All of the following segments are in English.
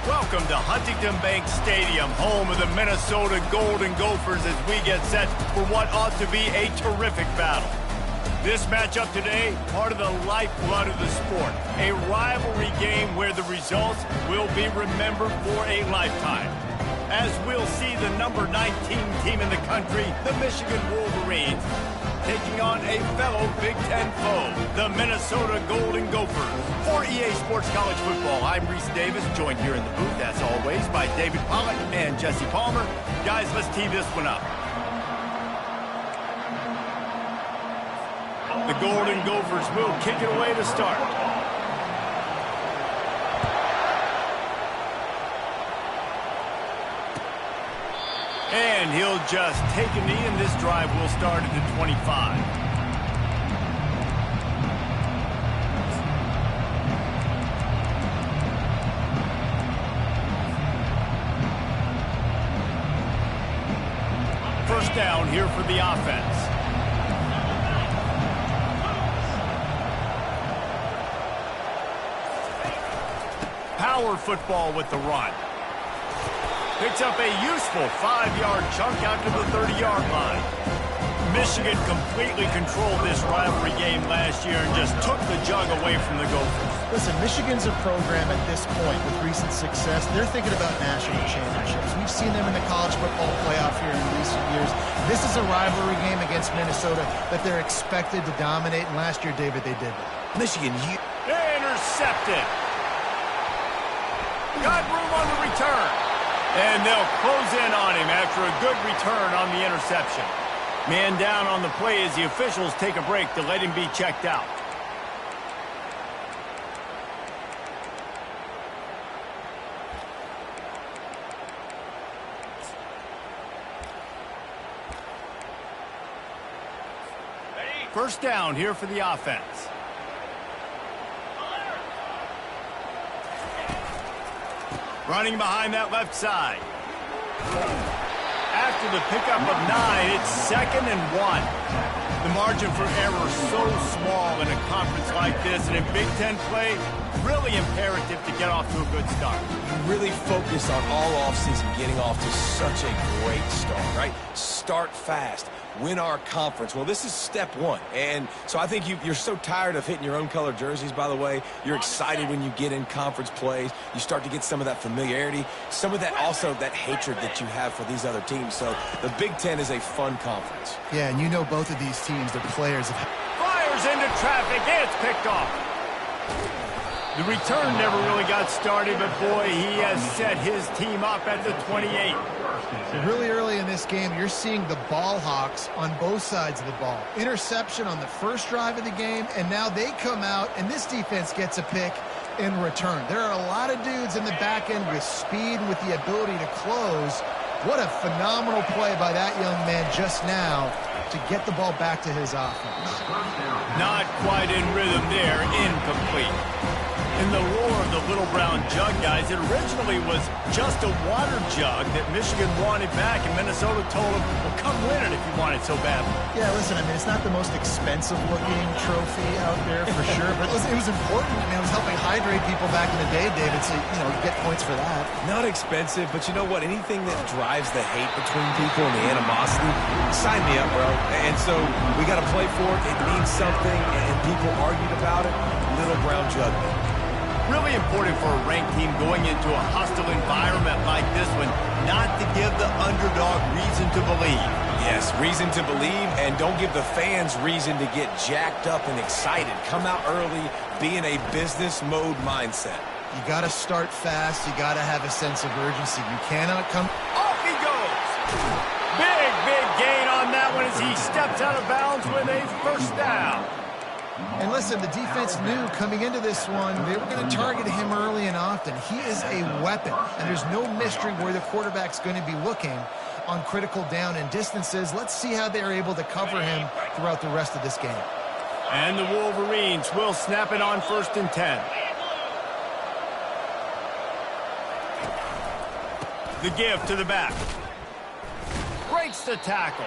Welcome to Huntington Bank Stadium, home of the Minnesota Golden Gophers, as we get set for what ought to be a terrific battle. This matchup today, part of the lifeblood of the sport, a rivalry game where the results will be remembered for a lifetime. As we'll see the number 19 team in the country, the Michigan Wolverines, taking on a fellow Big Ten foe, the Minnesota Golden Gophers. For EA Sports College Football, I'm Reese Davis, joined here in the booth, as always, by David Pollack and Jesse Palmer. Guys, let's tee this one up. The Golden Gophers will kick it away to start. And he'll just take a knee, and this drive will start at the 25. First down here for the offense. Power football with the run. Picks up a useful 5-yard chunk out to the 30-yard line. Michigan completely controlled this rivalry game last year and just took the jug away from the Gophers. Listen, Michigan's a program at this point with recent success. They're thinking about national championships. We've seen them in the college football playoff here in recent years. This is a rivalry game against Minnesota that they're expected to dominate, and last year, David, they did that. Michigan intercepted. Got room on the return. And they'll close in on him after a good return on the interception. Man down on the play as the officials take a break to let him be checked out. First down here for the offense. Running behind that left side. After the pickup of 9, it's 2nd and 1. The margin for error is so small in a conference like this, and in Big Ten play, really imperative to get off to a good start. You really focus on all offseason getting off to such a great start, right? Start fast. Win our conference. Well, this is step one. And so I think you're so tired of hitting your own color jerseys, by the way. You're excited when you get in conference plays. You start to get some of that familiarity, some of that also that hatred that you have for these other teams. So the Big Ten is a fun conference. Yeah, and you know both of these teams, the players have... Fires into traffic, and it's picked off. The return never really got started, but boy, he has set his team up at the 28. Really early in this game, you're seeing the ball hawks on both sides of the ball. Interception on the first drive of the game, and now they come out, and this defense gets a pick in return. There are a lot of dudes in the back end with speed and with the ability to close. What a phenomenal play by that young man just now to get the ball back to his offense. Not quite in rhythm there, incomplete. In the lore of the Little Brown Jug, guys, it originally was just a water jug that Michigan wanted back, and Minnesota told them, well, come win it if you want it so badly. Yeah, listen, I mean, it's not the most expensive-looking trophy out there for sure, but listen, it was important. I mean, it was helping hydrate people back in the day, David, so, you know, you get points for that. Not expensive, but you know what? Anything that drives the hate between people and the animosity, sign me up, bro. And so we got to play for it. It means something, and people argued about it. Little Brown Jug. Really important for a ranked team going into a hostile environment like this one, not to give the underdog reason to believe. Yes, reason to believe, and don't give the fans reason to get jacked up and excited. Come out early, be in a business mode mindset. You got to start fast. You got to have a sense of urgency. You cannot come... Off he goes! Big gain on that one as he steps out of bounds with a first down. And listen, the defense knew coming into this one, they were going to target him early and often. He is a weapon, and there's no mystery where the quarterback's going to be looking on critical down and distances. Let's see how they're able to cover him throughout the rest of this game. And the Wolverines will snap it on 1st and 10. The give to the back. Breaks the tackle.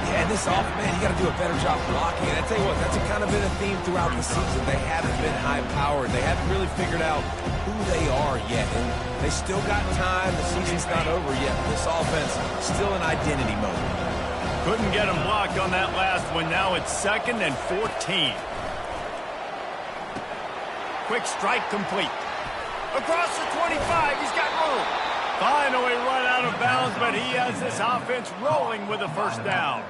Yeah, this off, man, you got to do a better job blocking. And I tell you what, that's kind of been a theme throughout the season. They haven't been high-powered. They haven't really figured out who they are yet. And they still got time. The season's not over yet. This offense still in identity mode. Couldn't get him blocked on that last one. Now it's 2nd and 14. Quick strike complete. Across the 25, he's got room. Finally run out of bounds, but he has this offense rolling with a first down.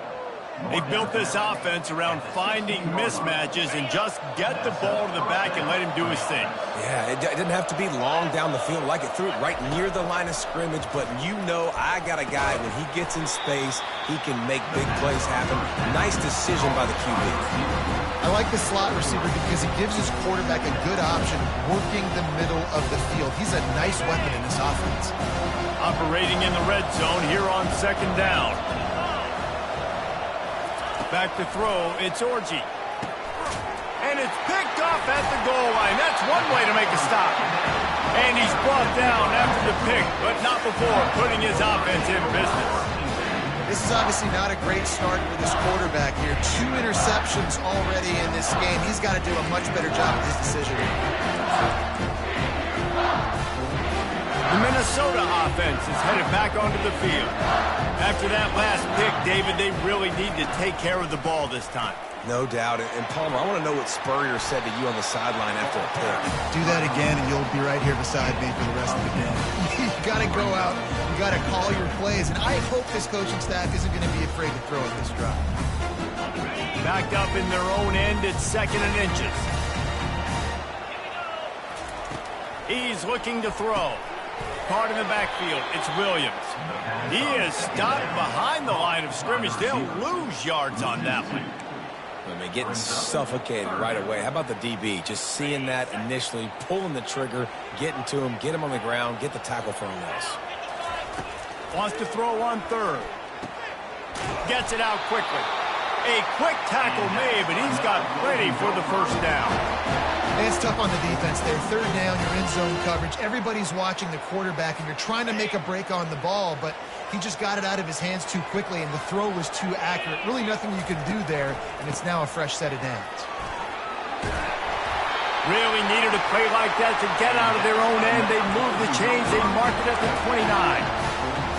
They built this offense around finding mismatches and just get the ball to the back and let him do his thing. Yeah, it didn't have to be long down the field. Like it threw it right near the line of scrimmage, but you know I got a guy, when he gets in space, he can make big plays happen. Nice decision by the QB. I like the slot receiver because he gives his quarterback a good option working the middle of the field. He's a nice weapon in this offense. Operating in the red zone here on 2nd down. Back to throw, it's Orji. And it's picked off at the goal line. That's one way to make a stop. And he's brought down after the pick, but not before putting his offense in business. This is obviously not a great start for this quarterback here. 2 interceptions already in this game. He's got to do a much better job with his decision. The Minnesota offense is headed back onto the field. After that last pick, David, they really need to take care of the ball this time. No doubt. And Palmer, I want to know what Spurrier said to you on the sideline after a pick. Do that again, and you'll be right here beside me for the rest of the game. You got to go out. You got to call your plays. And I hope this coaching staff isn't going to be afraid to throw at this drive. Backed up in their own end, it's 2nd and inches. He's looking to throw. Caught in the backfield, it's Williams. He is stopped behind the line of scrimmage. They'll lose yards on that one. I mean, getting suffocated right away. How about the DB? Just seeing that initially, pulling the trigger, getting to him, get him on the ground, get the tackle for a loss. Wants to throw on 3rd. Gets it out quickly. A quick tackle made, but he's got plenty for the first down. And it's tough on the defense there. 3rd down, you're in zone coverage. Everybody's watching the quarterback, and you're trying to make a break on the ball, but he just got it out of his hands too quickly, and the throw was too accurate. Really nothing you can do there, and it's now a fresh set of downs. Really needed a play like that to get out of their own end. They moved the chains. They marked it at the 29.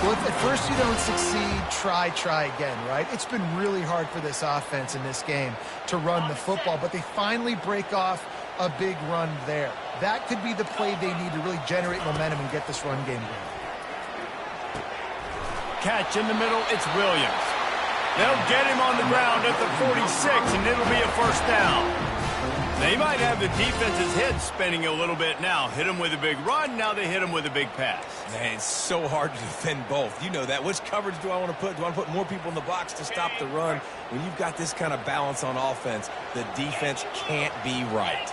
Well, if at first you don't succeed, try again, right? It's been really hard for this offense in this game to run the football, but they finally break off a big run there. That could be the play they need to really generate momentum and get this run game going. Catch in the middle, it's Williams. They'll get him on the ground at the 46, and it'll be a first down. They might have the defense's head spinning a little bit now. Hit him with a big run, now they hit him with a big pass. Man, it's so hard to defend both. You know that. Which coverage do I want to put? Do I want to put more people in the box to stop the run? When you've got this kind of balance on offense, the defense can't be right.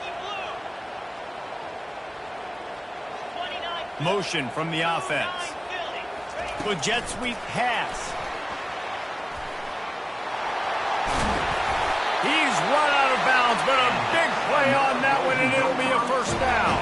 Motion from the offense. The jet sweep pass. He's run out of bounds, but a big play on that one, and it'll be a first down.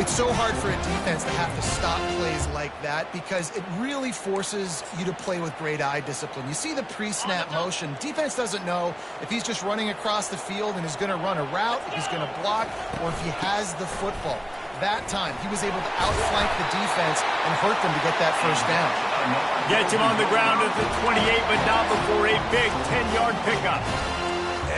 It's so hard for a defense to have to stop plays like that because it really forces you to play with great eye discipline. You see the pre-snap motion. Defense doesn't know if he's just running across the field and is going to run a route, if he's going to block, or if he has the football. That time, he was able to outflank the defense and hurt them to get that first down. Gets him on the ground at the 28, but not before a big 10-yard pickup.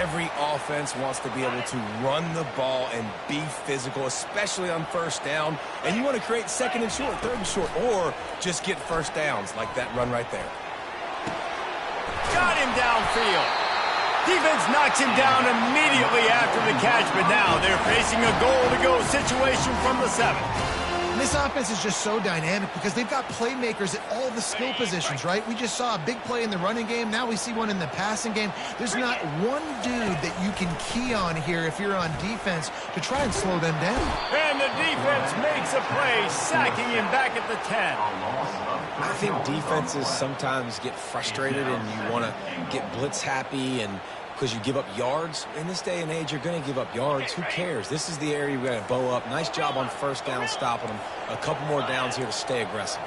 Every offense wants to be able to run the ball and be physical, especially on first down. And you want to create 2nd and short, 3rd and short, or just get first downs like that run right there. Got him downfield. Defense knocks him down immediately after the catch, but now they're facing a goal-to-go situation from the 7. This offense is just so dynamic because they've got playmakers at all the skill positions, right? We just saw a big play in the running game. Now we see one in the passing game. There's not one dude that you can key on here if you're on defense to try and slow them down. And the defense makes a play, sacking him back at the 10. I think defenses sometimes get frustrated and you want to get blitz happy and because you give up yards. In this day and age, you're going to give up yards. Who cares? This is the area we're going to bow up. Nice job on first down stopping them. A couple more downs here to stay aggressive.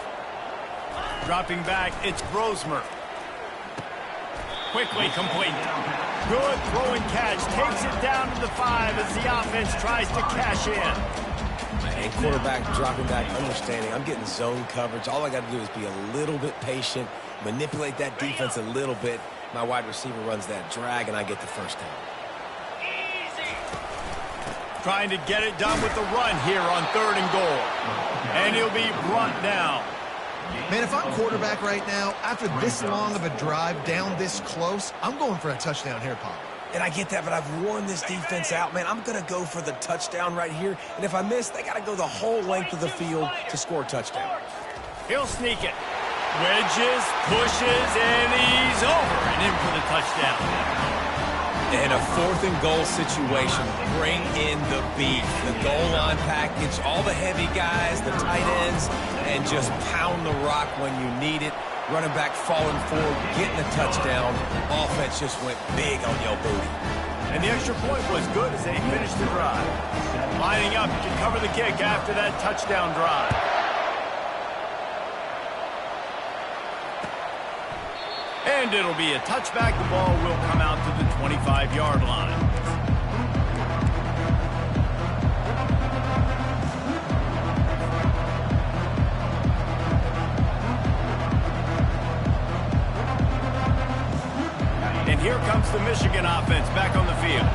Dropping back, it's Grosmer. Quickly complete. Good throw and catch. Takes it down to the 5 as the offense tries to cash in. And quarterback dropping back, understanding I'm getting zone coverage. All I got to do is be a little bit patient, manipulate that defense a little bit. My wide receiver runs that drag, and I get the first down. Trying to get it done with the run here on 3rd and goal. And he'll be brought down. Man, if I'm quarterback right now, after this long of a drive down this close, I'm going for a touchdown here, Pop. And I get that, but I've worn this defense out, man. I'm going to go for the touchdown right here. And if I miss, they got to go the whole length of the field to score a touchdown. He'll sneak it. Wedges, pushes, and he's over and in for the touchdown. In a 4th and goal situation, bring in the beef. The goal line package, all the heavy guys, the tight ends, and just pound the rock when you need it. Running back falling forward, getting a touchdown. Offense just went big on your booty. And the extra point was good as they finished the drive. Lining up to cover the kick after that touchdown drive. And it'll be a touchback. The ball will come out to the 25-yard line. And here comes the Michigan offense back on the field.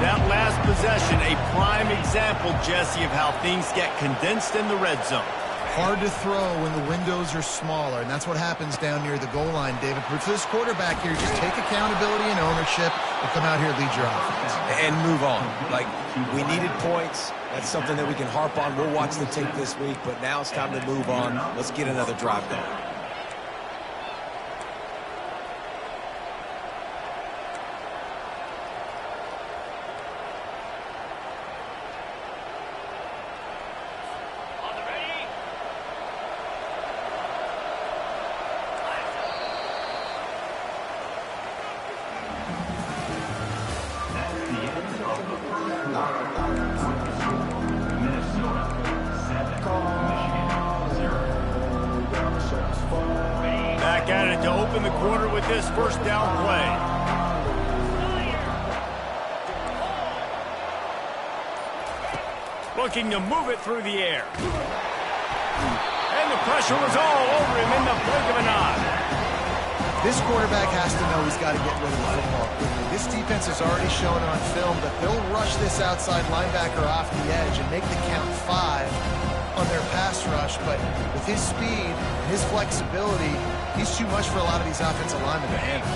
That last possession, a prime example, Jesse, of how things get condensed in the red zone. Hard to throw when the windows are smaller, and that's what happens down near the goal line, David. But for this quarterback here, just take accountability and ownership and come out here and lead your offense. And move on. Like, we needed points. That's something that we can harp on. We'll watch the tape this week, but now it's time to move on. Let's get another drive going. Back at it to open the quarter with this first down play. Looking to move it through the air. And the pressure was all over him in the blink of an eye. This quarterback has to know he's got to get rid of the football quickly. This defense has already shown on film that they'll rush this outside linebacker off the edge and make the count 5 on their pass rush. But with his speed and his flexibility, he's too much for a lot of these offensive linemen to handle.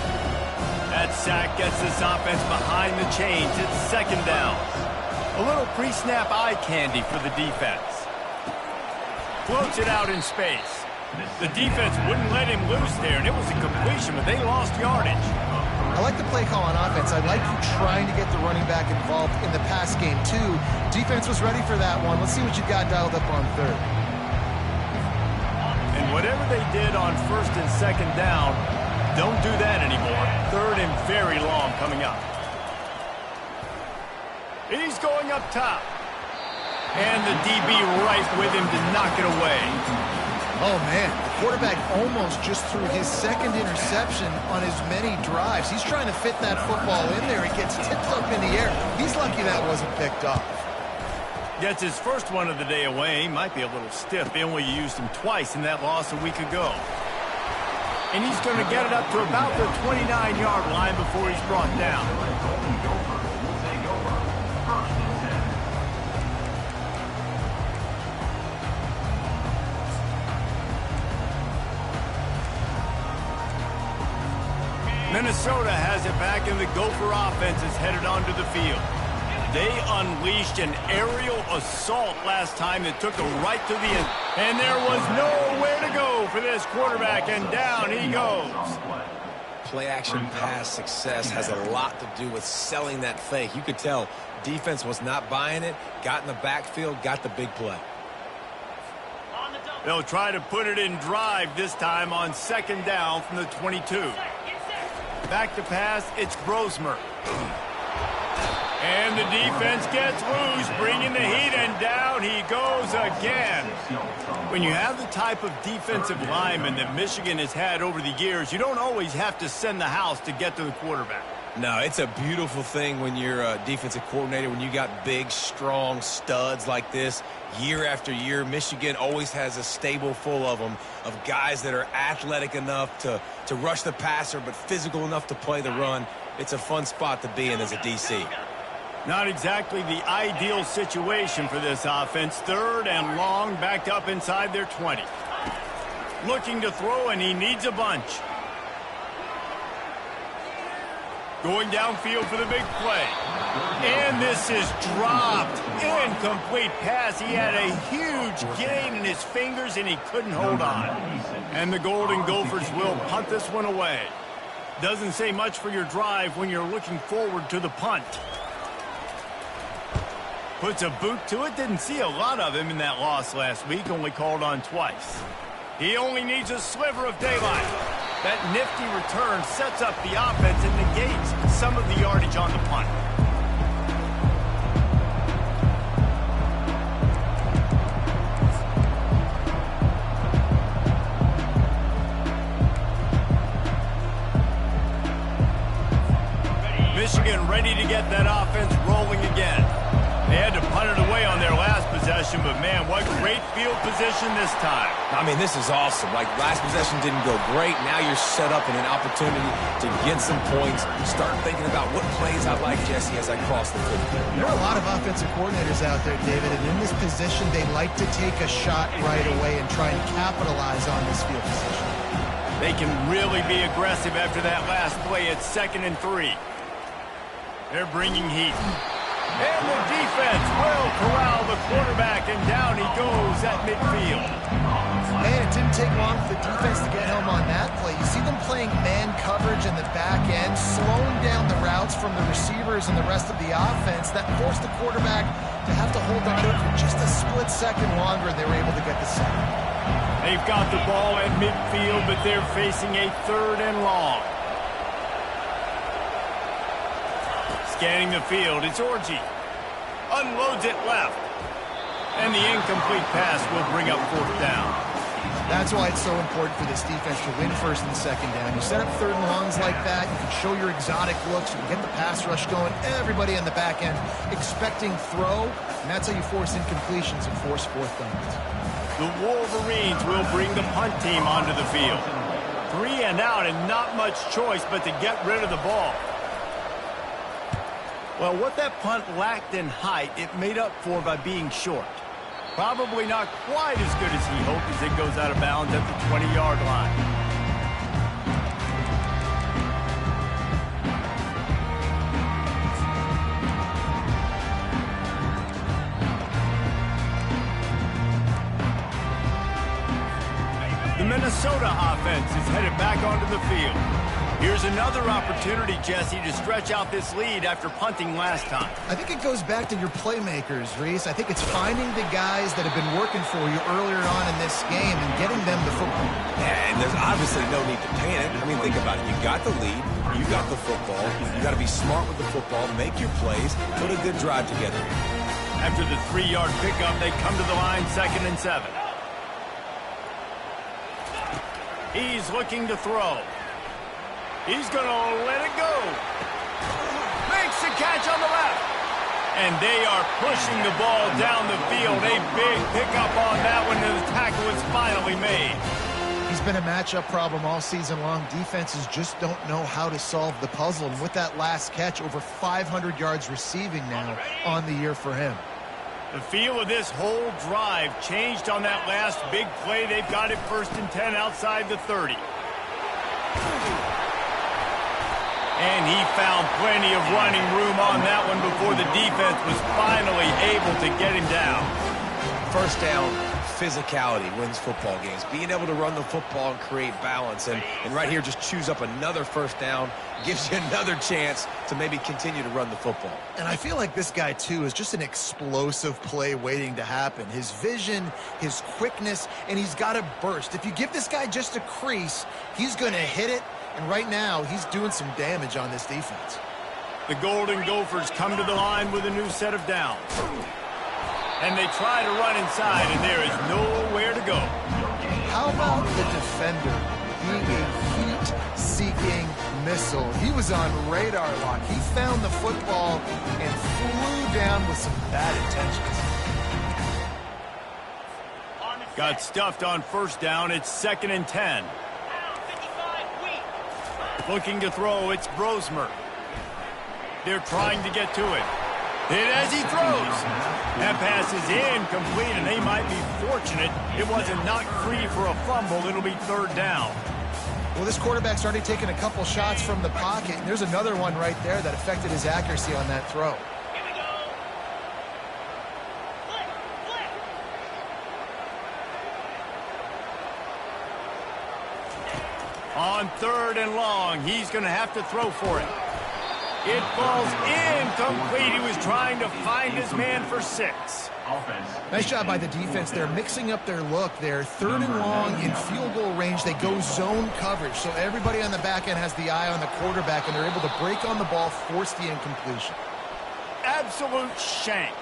That sack gets this offense behind the chains. It's 2nd down. A little pre-snap eye candy for the defense. Floats it out in space. The defense wouldn't let him loose there, and it was a completion, but they lost yardage. I like the play call on offense. I like you trying to get the running back involved in the pass game, too. Defense was ready for that one. Let's see what you got dialed up on 3rd. And whatever they did on 1st and 2nd down, don't do that anymore. 3rd and very long coming up. He's going up top. And the DB right with him to knock it away. Oh, man, the quarterback almost just threw his 2nd interception on as many drives. He's trying to fit that football in there. It gets tipped up in the air. He's lucky that wasn't picked off. Gets his first one of the day away. He might be a little stiff. They only used him twice in that loss a week ago. And he's going to get it up to about the 29-yard line before he's brought down. Minnesota has it back, and the Gopher offense is headed onto the field. They unleashed an aerial assault last time that took them right to the end. And there was nowhere to go for this quarterback, and down he goes. Play-action pass success has a lot to do with selling that fake. You could tell defense was not buying it, got in the backfield, got the big play. They'll try to put it in drive this time on 2nd down from the 22. Back to pass, it's Brosmer. And the defense gets loose, bringing the heat, and down he goes again. When you have the type of defensive lineman that Michigan has had over the years, you don't always have to send the house to get to the quarterback. No, it's a beautiful thing when you're a defensive coordinator, when you got big, strong studs like this year after year. Michigan always has a stable full of them, of guys that are athletic enough to rush the passer but physical enough to play the run. It's a fun spot to be in as a DC. Not exactly the ideal situation for this offense. 3rd and long, backed up inside their 20. Looking to throw, and he needs a bunch. Going downfield for the big play. And this is dropped. Incomplete pass. He had a huge gain in his fingers, and he couldn't hold on. And the Golden Gophers will punt this one away. Doesn't say much for your drive when you're looking forward to the punt. Puts a boot to it. Didn't see a lot of him in that loss last week. Only called on twice. He only needs a sliver of daylight. That nifty return sets up the offense and negates some of the yardage on the punt. Michigan ready to get that offense rolling again. They had to punt it away on their last possession, but man, what great field position this time. I mean, this is awesome. Like, last possession didn't go great. Now you're set up in an opportunity to get some points. Start thinking about what plays I like, Jesse, as I cross the field. There are a lot of offensive coordinators out there, David, and in this position, they like to take a shot right away and try and capitalize on this field position. They can really be aggressive after that last play. It's 2nd and 3. They're bringing heat. And the defense will corral the quarterback, and down he goes at midfield. And it didn't take long for the defense to get home on that play. You see them playing man coverage in the back end, slowing down the routes from the receivers and the rest of the offense. That forced the quarterback to have to hold on to it for just a split second longer, and they were able to get the sack. They've got the ball at midfield, but they're facing a 3rd and long. Scanning the field, it's Orji. Unloads it left. And the incomplete pass will bring up 4th down. That's why it's so important for this defense to win 1st and 2nd down. You set up 3rd and longs like that, you can show your exotic looks, you can get the pass rush going, everybody on the back end expecting throw, and that's how you force incompletions and force 4th downs. The Wolverines will bring the punt team onto the field. 3 and out, and not much choice but to get rid of the ball. Well, what that punt lacked in height, it made up for by being short. Probably not quite as good as he hoped as it goes out of bounds at the 20-yard line. The Minnesota offense is headed back onto the field. Here's another opportunity, Jesse, to stretch out this lead after punting last time. I think it goes back to your playmakers, Reese. I think it's finding the guys that have been working for you earlier on in this game and getting them the football. Yeah, and there's obviously no need to panic. I mean, think about it. You got the lead. You got the football. You got to be smart with the football, make your plays, put a good drive together. After the 3-yard pickup, they come to the line, 2nd and 7. He's looking to throw. He's going to let it go. Makes the catch on the left. And they are pushing the ball down the field. A big pickup on that one, and the tackle is finally made. He's been a matchup problem all season long. Defenses just don't know how to solve the puzzle. And with that last catch, over 500 yards receiving now on the year for him. The feel of this whole drive changed on that last big play. They've got it 1st and 10 outside the 30. And he found plenty of running room on that one before the defense was finally able to get him down. 1st down, physicality wins football games. Being able to run the football and create balance. And right here, just choose up another 1st down. Gives you another chance to maybe continue to run the football. And I feel like this guy, too, is just an explosive play waiting to happen. His vision, his quickness, and he's got a burst. If you give this guy just a crease, he's going to hit it. And right now, he's doing some damage on this defense. The Golden Gophers come to the line with a new set of downs. And they try to run inside, and there is nowhere to go. How about the defender being a heat-seeking missile. He was on radar lock. He found the football and flew down with some bad intentions. Got stuffed on first down. It's 2nd and 10. Looking to throw, it's Brosmer. They're trying to get to it. Hit as he throws. That pass is incomplete, and they might be fortunate it wasn't knocked free for a fumble. It'll be 3rd down. Well, this quarterback's already taken a couple shots from the pocket, and there's another one right there that affected his accuracy on that throw. On 3rd and long, he's going to have to throw for it. It falls incomplete. He was trying to find his man for 6. Nice job by the defense. They're mixing up their look. They're 3rd and long in field goal range. They go zone coverage, so everybody on the back end has the eye on the quarterback, and they're able to break on the ball, force the incompletion. Absolute shank.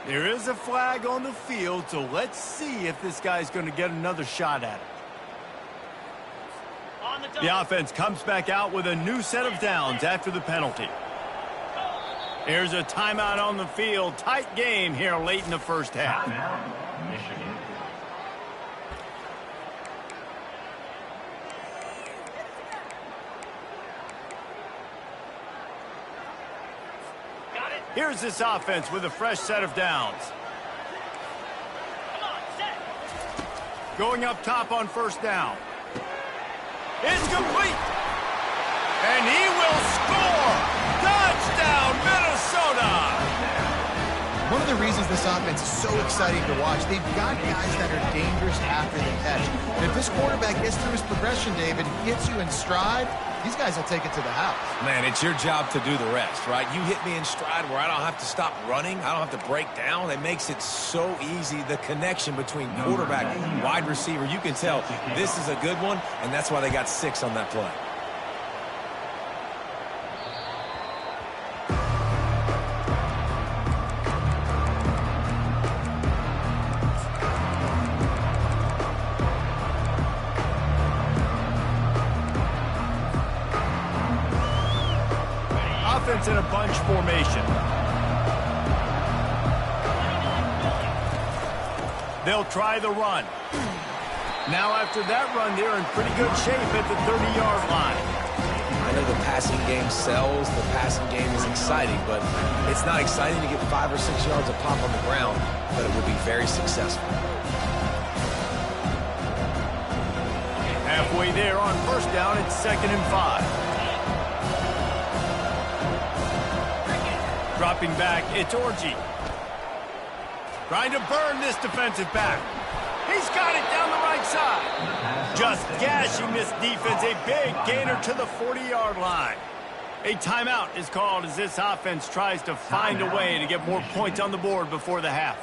There is a flag on the field, so let's see if this guy's going to get another shot at it. The offense comes back out with a new set of downs after the penalty. There's a timeout on the field. Tight game here late in the first half. Here's this offense with a fresh set of downs. Going up top on first down. It's complete. And he will score. Touchdown, Minnesota. One of the reasons this offense is so exciting to watch, they've got guys that are dangerous after the catch. And if this quarterback gets through his progression, David, hits you in stride, these guys will take it to the house. Man, it's your job to do the rest, right? You hit me in stride where I don't have to stop running. I don't have to break down. It makes it so easy, the connection between quarterback and wide receiver. You can tell this is a good one, and that's why they got 6 on that play. In a bunch formation. They'll try the run. Now after that run, they're in pretty good shape at the 30-yard line. I know the passing game sells, the passing game is exciting, but it's not exciting to get 5 or 6 yards of pop on the ground, but it would be very successful. Halfway there on first down, it's 2nd and 5. Dropping back, it's Orji. Trying to burn this defensive back. He's got it down the right side. Just gashing this defense, a big gainer to the 40-yard line. A timeout is called as this offense tries to find a way to get more points on the board before the half.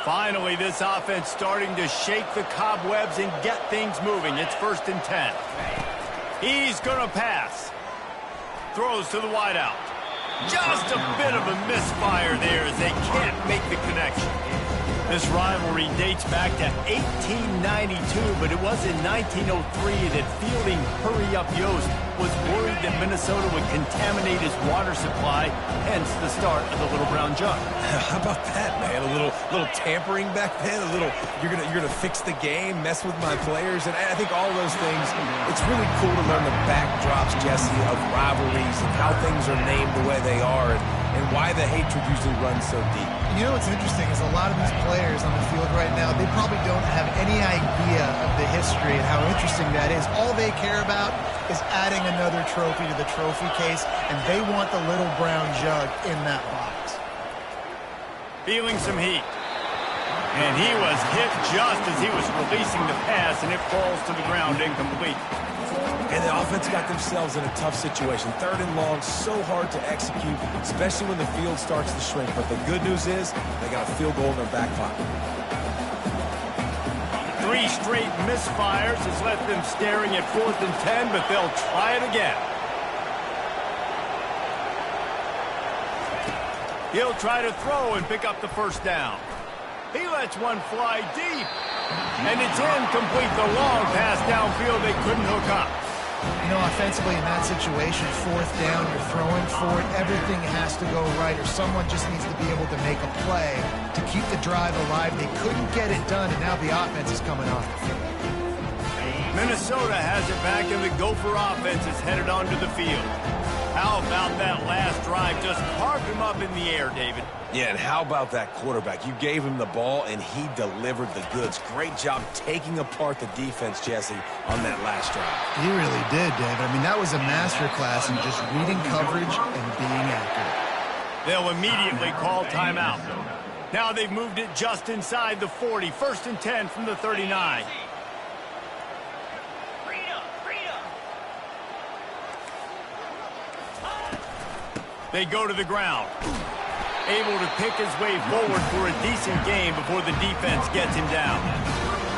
Finally, this offense starting to shake the cobwebs and get things moving. It's 1st and 10. He's going to pass. Throws to the wideout. Just a bit of a misfire there as they can't make the connection. This rivalry dates back to 1892, but it was in 1903 that fielding Hurry-Up Yost was worried that Minnesota would contaminate his water supply, hence the start of the Little Brown Jug. How about that, man? A little tampering back then, a little you're gonna fix the game, mess with my players, and I think all those things. It's really cool to learn the backdrops, Jesse, of rivalries and how things are named the way they are, and why the hatred usually runs so deep. You know what's interesting is a lot of these players players on the field right now, they probably don't have any idea of the history and how interesting that is. All they care about is adding another trophy to the trophy case, and they want the little brown jug in that box. Feeling some heat. And he was hit just as he was releasing the pass, and it falls to the ground incomplete. And the offense got themselves in a tough situation. 3rd and long, so hard to execute, especially when the field starts to shrink. But the good news is they got a field goal in their back pocket. 3 straight misfires has left them staring at 4th and 10, but they'll try it again. He'll try to throw and pick up the first down. He lets one fly deep. And it's incomplete. The long pass downfield they couldn't hook up. You know, offensively in that situation, 4th down, you're throwing for it. Everything has to go right, or someone just needs to be able to make a play to keep the drive alive. They couldn't get it done, and now the offense is coming off the field. Minnesota has it back, and the Gopher offense is headed onto the field. How about that last drive? Just carved him up in the air, David. Yeah, and how about that quarterback? You gave him the ball, and he delivered the goods. Great job taking apart the defense, Jesse, on that last drive. He really did, David. I mean, that was a masterclass in just reading coverage and being accurate. They'll immediately call timeout. Now they've moved it just inside the 40. 1st and 10 from the 39. They go to the ground. Able to pick his way forward for a decent game before the defense gets him down.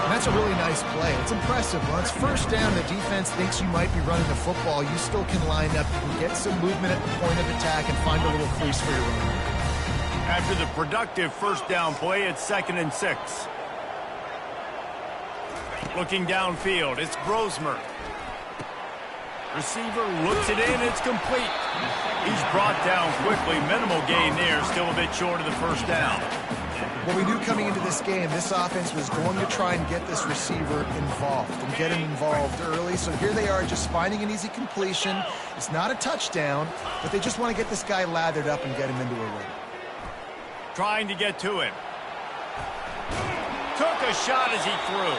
And that's a really nice play. It's impressive. Once 1st down, the defense thinks you might be running the football. You still can line up. You can get some movement at the point of attack and find a little crease for your running. After the productive 1st down play, it's 2nd and 6. Looking downfield, it's Grosmer. Receiver looks it in, it's complete. He's brought down quickly. Minimal gain there, still a bit short of the 1st down. Well, we knew coming into this game, this offense was going to try and get this receiver involved and get him involved early. So here they are just finding an easy completion. It's not a touchdown, but they just want to get this guy lathered up and get him into a rhythm. Trying to get to him. Took a shot as he threw.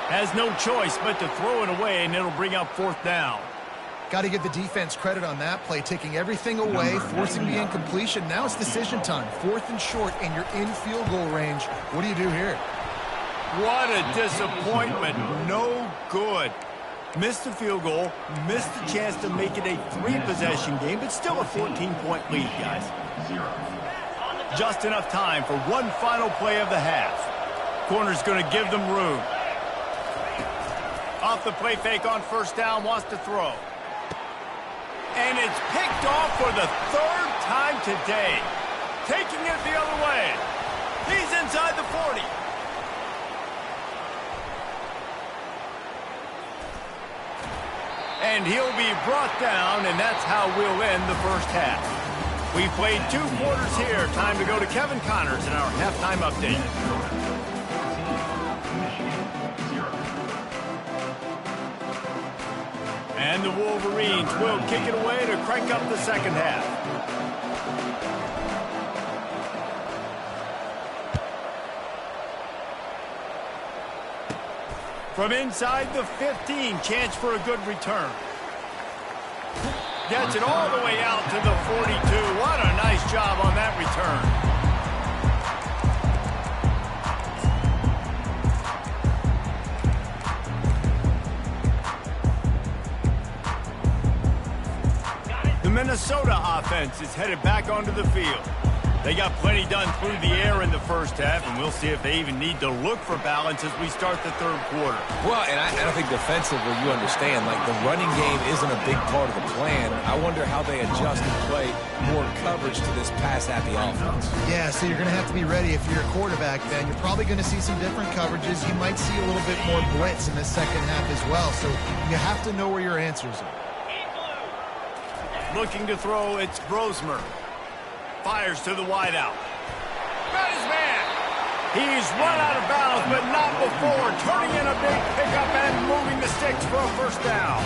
Has no choice but to throw it away, and it'll bring up 4th down. Got to give the defense credit on that play, taking everything away, forcing the incompletion. Now it's decision time. 4th and short, and you're in field goal range. What do you do here? What a disappointment. No good. Missed the field goal, missed the chance to make it a 3-possession game, but still a 14-point lead, guys. Just enough time for one final play of the half. Corner's going to give them room. Off the play fake on 1st down, wants to throw. And it's picked off for the 3rd time today. Taking it the other way. He's inside the 40. And he'll be brought down, and that's how we'll end the 1st half. We've played 2 quarters here. Time to go to Kevin Connors in our halftime update. And the Wolverines will kick it away to crank up the 2nd half. From inside the 15, chance for a good return. Gets it all the way out to the 42. What a nice job on that return. The Minnesota offense is headed back onto the field. They got plenty done through the air in the 1st half, and we'll see if they even need to look for balance as we start the 3rd quarter. Well, and I think defensively, you understand, like the running game isn't a big part of the plan. I wonder how they adjust and play more coverage to this pass-happy offense. Yeah, so you're going to have to be ready if you're a quarterback, Ben. You're probably going to see some different coverages. You might see a little bit more blitz in the 2nd half as well, so you have to know where your answers are. Looking to throw, it's Grosmer. Fires to the wideout. Got his man. He's run out of bounds, but not before. Turning in a big pickup and moving the sticks for a 1st down.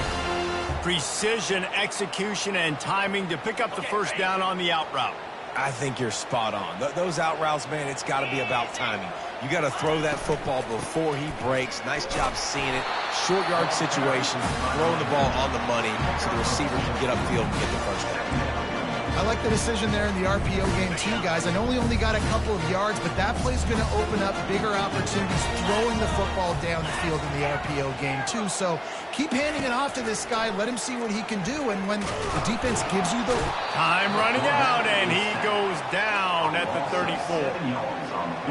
Precision, execution, and timing to pick up the 1st down on the out route. I think you're spot on. Those out routes, man, it's got to be about timing. You got to throw that football before he breaks. Nice job seeing it. Short yard situation, throwing the ball on the money so the receiver can get upfield and get the first down. I like the decision there in the RPO game too, guys. I know he only got a couple of yards, but that play's going to open up bigger opportunities throwing the football down the field in the RPO game too. So keep handing it off to this guy. Let him see what he can do. And when the defense gives you the time running out, and he goes down at the 34.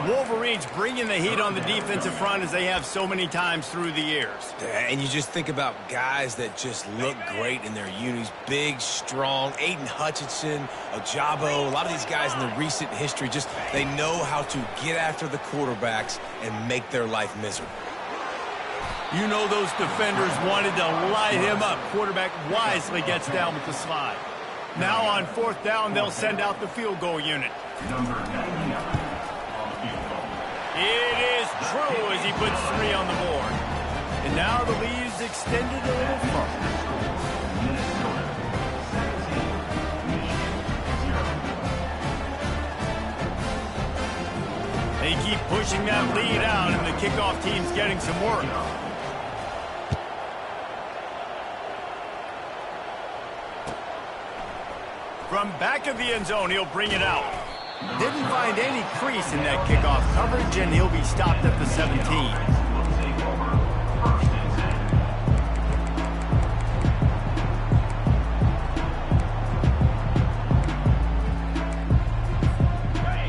The Wolverines bringing the heat on the defensive front as they have so many times through the years. And you just think about guys that just look great in their unis. Big, strong, Aiden Hutchinson, Ojabo, a lot of these guys in the recent history, just they know how to get after the quarterbacks and make their life miserable. You know those defenders wanted to light him up. Quarterback wisely gets down with the slide. Now on fourth down, they'll send out the field goal unit. It is true as he puts 3 on the board. And now the lead's extended a little further. They keep pushing that lead out, and the kickoff team's getting some work. From back of the end zone, he'll bring it out. Didn't find any crease in that kickoff coverage, and he'll be stopped at the 17.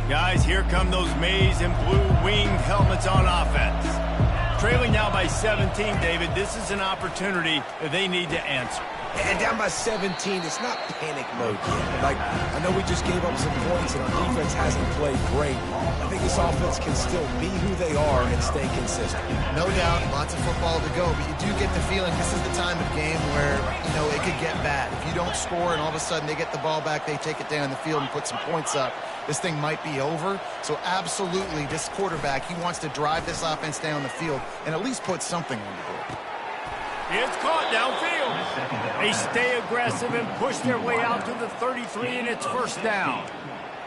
Guys, here come those maize and blue winged helmets on offense. Trailing now by 17, David, this is an opportunity that they need to answer. And down by 17, it's not panic mode yet. Like, I know we just gave up some points and our defense hasn't played great. I think this offense can still be who they are and stay consistent. No doubt, lots of football to go, but you do get the feeling this is the time of game where, it could get bad. If you don't score and all of a sudden they get the ball back, they take it down the field and put some points up, this thing might be over. So absolutely, this quarterback, he wants to drive this offense down the field and at least put something on the board. It's caught downfield. They stay aggressive and push their way out to the 33, and it's first down.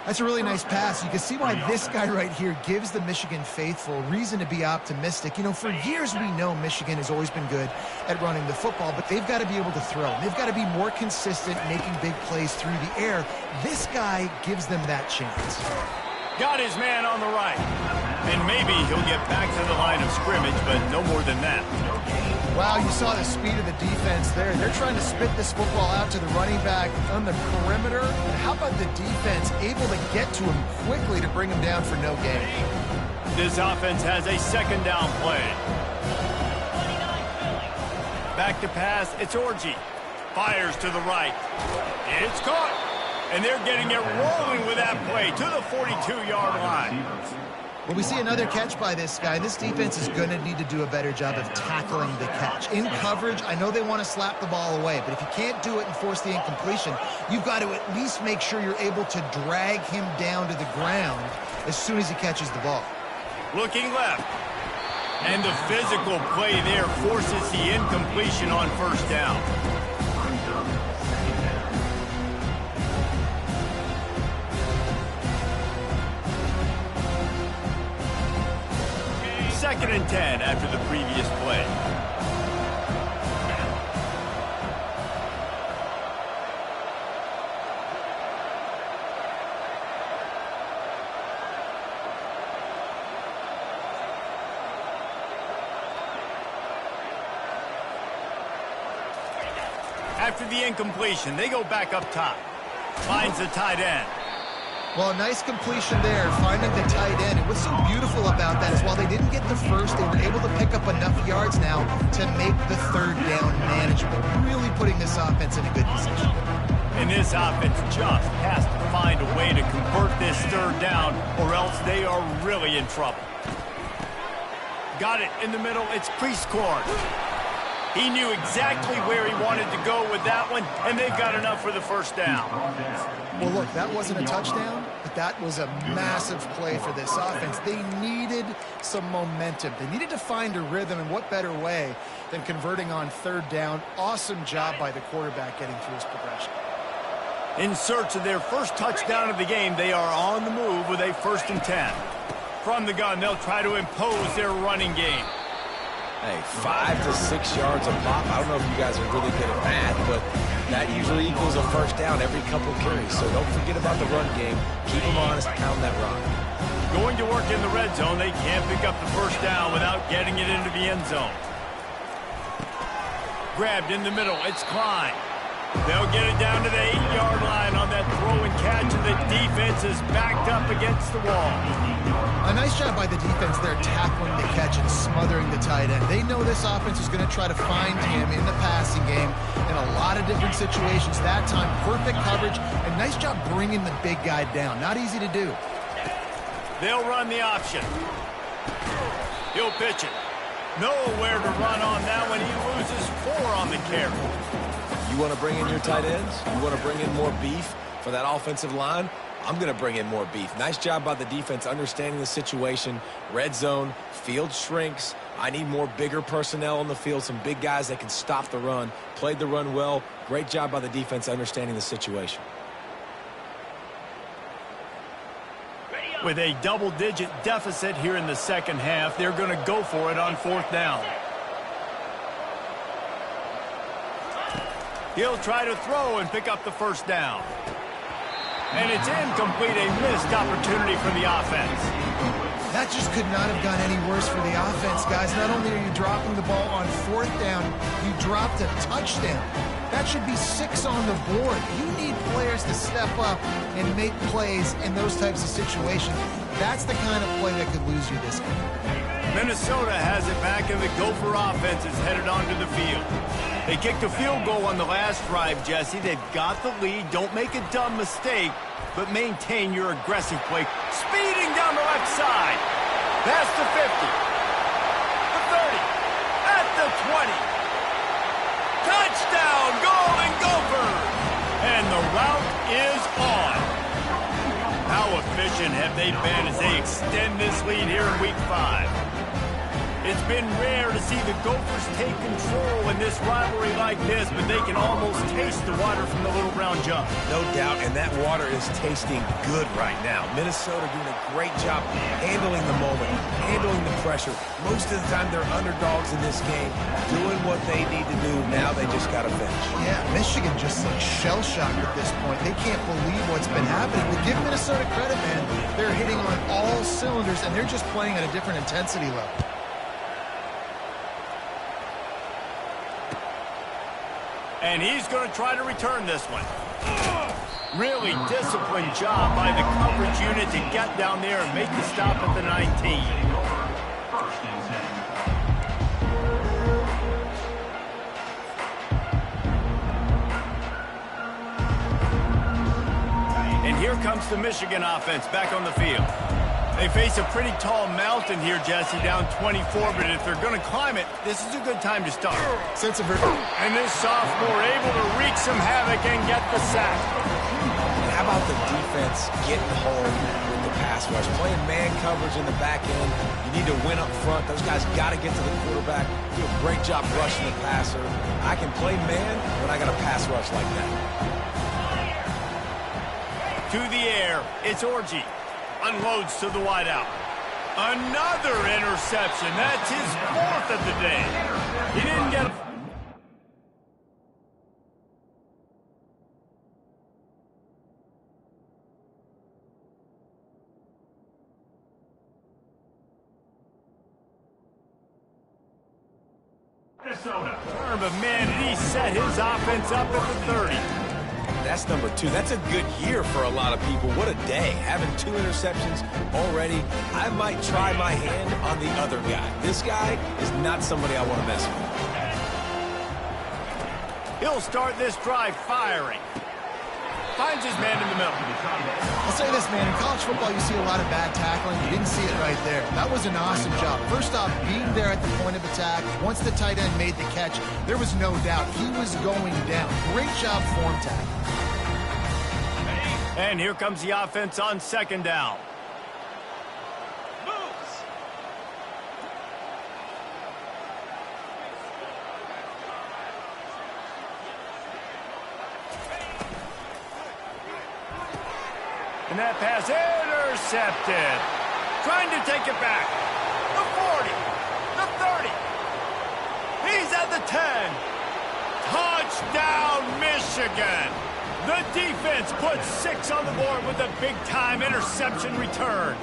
That's a really nice pass. You can see why this guy right here gives the Michigan faithful reason to be optimistic. For years we know Michigan has always been good at running the football, but they've got to be able to throw. They've got to be more consistent making big plays through the air. This guy gives them that chance. Got his man on the right. And maybe he'll get back to the line of scrimmage, but no more than that. Wow, you saw the speed of the defense there. They're trying to spit this football out to the running back on the perimeter. And how about the defense able to get to him quickly to bring him down for no gain? This offense has a second down play. Back to pass, it's Orji. Fires to the right. It's caught. And they're getting it rolling with that play to the 42-yard line. Well, we see another catch by this guy. This defense is going to need to do a better job of tackling the catch. In coverage, I know they want to slap the ball away, but if you can't do it and force the incompletion, you've got to at least make sure you're able to drag him down to the ground as soon as he catches the ball. Looking left. And the physical play there forces the incompletion on first down. Second and 10 after the previous play. After the incompletion, they go back up top. Finds the tight end. Well, a nice completion there, finding the tight end. And what's so beautiful about that is while they didn't get the first, they were able to pick up enough yards now to make the third down manageable. Really putting this offense in a good position. And this offense just has to find a way to convert this third down, or else they are really in trouble. Got it in the middle. It's Priestcorn. He knew exactly where he wanted to go with that one, and they've got enough for the first down. Well, look, that wasn't a touchdown, but that was a massive play for this offense. They needed some momentum. They needed to find a rhythm, and what better way than converting on third down. Awesome job by the quarterback getting through his progression. In search of their first touchdown of the game, they are on the move with a 1st and 10. From the gun, they'll try to impose their running game. Hey, 5 to 6 yards a pop. I don't know if you guys are really good at math, but that usually equals a 1st down every couple carries. So don't forget about the run game. Keep them honest, pound that rock. Going to work in the red zone, they can't pick up the 1st down without getting it into the end zone. Grabbed in the middle, it's Klein. They'll get it down to the 8-yard line on that throw and catch, and the defense is backed up against the wall. A nice job by the defense there tackling the catch and smothering the tight end. They know this offense is going to try to find him in the passing game in a lot of different situations. That time, perfect coverage, and nice job bringing the big guy down. Not easy to do. They'll run the option. He'll pitch it. Nowhere to run on that one. He loses 4 on the carry. You want to bring in your tight ends? You want to bring in more beef for that offensive line? I'm going to bring in more beef. Nice job by the defense understanding the situation. Red zone, field shrinks. I need more bigger personnel on the field, some big guys that can stop the run. Played the run well. Great job by the defense understanding the situation. With a double-digit deficit here in the second half, they're going to go for it on 4th down. He'll try to throw and pick up the 1st down. And it's incomplete, a missed opportunity for the offense. That just could not have gone any worse for the offense, guys. Not only are you dropping the ball on 4th down, you dropped a touchdown. That should be 6 on the board. You need players to step up and make plays in those types of situations. That's the kind of play that could lose you this game. Minnesota has it back, and the Gopher offense is headed onto the field. They kicked a field goal on the last drive, Jesse. They've got the lead. Don't make a dumb mistake, but maintain your aggressive play. Speeding down the left side. Past the 50. The 30. At the 20. Touchdown, Golden Gophers! And the route is on. How efficient have they been as they extend this lead here in Week 5? It's been rare to see the Gophers take control in this rivalry like this, but they can almost taste the water from the Little Brown Jug. No doubt, and that water is tasting good right now. Minnesota doing a great job handling the moment, handling the pressure. Most of the time they're underdogs in this game, doing what they need to do. Now they just got to finish. Yeah, Michigan just looks shell-shocked at this point. They can't believe what's been happening. But give Minnesota credit, man. They're hitting on all cylinders, and they're just playing at a different intensity level. And he's going to try to return this one. Really disciplined job by the coverage unit to get down there and make the stop at the 19. And here comes the Michigan offense back on the field. They face a pretty tall mountain here, Jesse, down 24, but if they're going to climb it, this is a good time to start. Sense of And this sophomore able to wreak some havoc and get the sack. And how about the defense getting home with the pass rush? Playing man coverage in the back end. You need to win up front. Those guys got to get to the quarterback. Do a great job rushing the passer. I can play man, but I got a pass rush like that. To the air, it's Orji. Unloads to the wideout. Another interception. That's his 4th of the day. He didn't get... Minnesota. But man, did he set his offense up at the 30. That's number 2. That's a good year for a lot of people. What a day. Having 2 interceptions already. I might try my hand on the other guy. This guy is not somebody I want to mess with. He'll start this drive firing. Finds his man in the middle. I'll say this, man. In college football, you see a lot of bad tackling. You didn't see it right there. That was an awesome job. First off, being there at the point of attack. Once the tight end made the catch, there was no doubt he was going down. Great job form tackle. And here comes the offense on 2nd down. And that pass intercepted. Trying to take it back. The 40. The 30. He's at the 10. Touchdown, Michigan. The defense puts 6 on the board with a big-time interception return.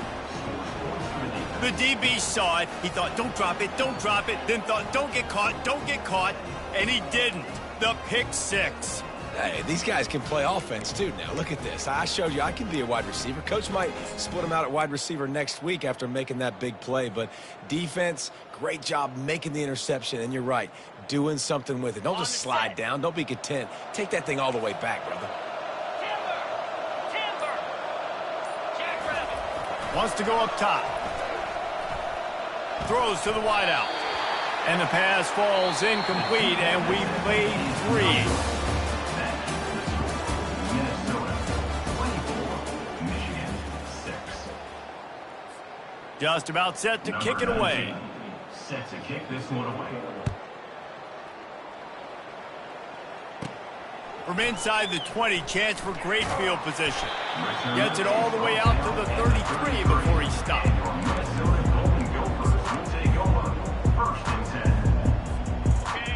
The DB saw it. He thought, don't drop it, don't drop it. Then thought, don't get caught. And he didn't. The pick 6. Hey, these guys can play offense, too, now. Look at this. I showed you I can be a wide receiver. Coach might split him out at wide receiver next week after making that big play. But defense, great job making the interception. And you're right, doing something with it. Don't just slide down. Don't be content. Take that thing all the way back, brother. Wants to go up top. Throws to the wideout. And the pass falls incomplete, and we played 3. Just about set to kick it away. Set to kick this one away. From inside the 20, chance for great field position. Gets it all the way out to the 33 before he stopped.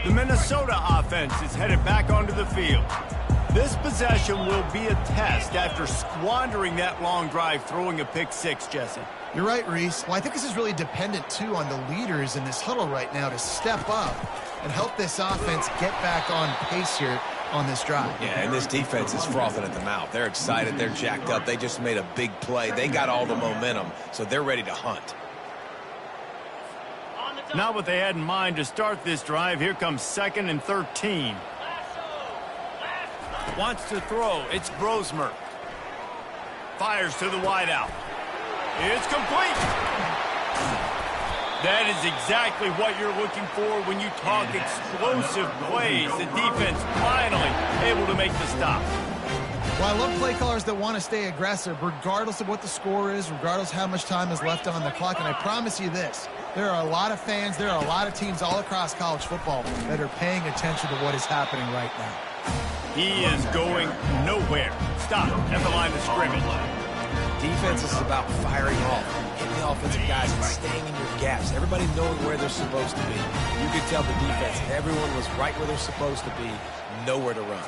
The Minnesota offense is headed back onto the field. This possession will be a test after squandering that long drive, throwing a pick 6, Jesse. You're right, Reese. Well, I think this is really dependent, too, on the leaders in this huddle right now to step up and help this offense get back on pace here on this drive. Yeah, and this defense is frothing at the mouth. They're excited. They're jacked up. They just made a big play. They got all the momentum, so they're ready to hunt. Not what they had in mind to start this drive. Here comes 2nd and 13. Wants to throw. It's Brosmer. Fires to the wideout. It's complete. That is exactly what you're looking for when you talk explosive plays. The defense finally able to make the stop. Well, I love play callers that want to stay aggressive regardless of what the score is, regardless how much time is left on the clock. And I promise you this, there are a lot of fans, there are a lot of teams all across college football that are paying attention to what is happening right now. He is going nowhere. Stop at the line of scrimmage. Defense is about firing off, hitting the offensive guys and staying in your gaps. Everybody knowing where they're supposed to be. You could tell the defense, everyone was right where they're supposed to be, nowhere to run.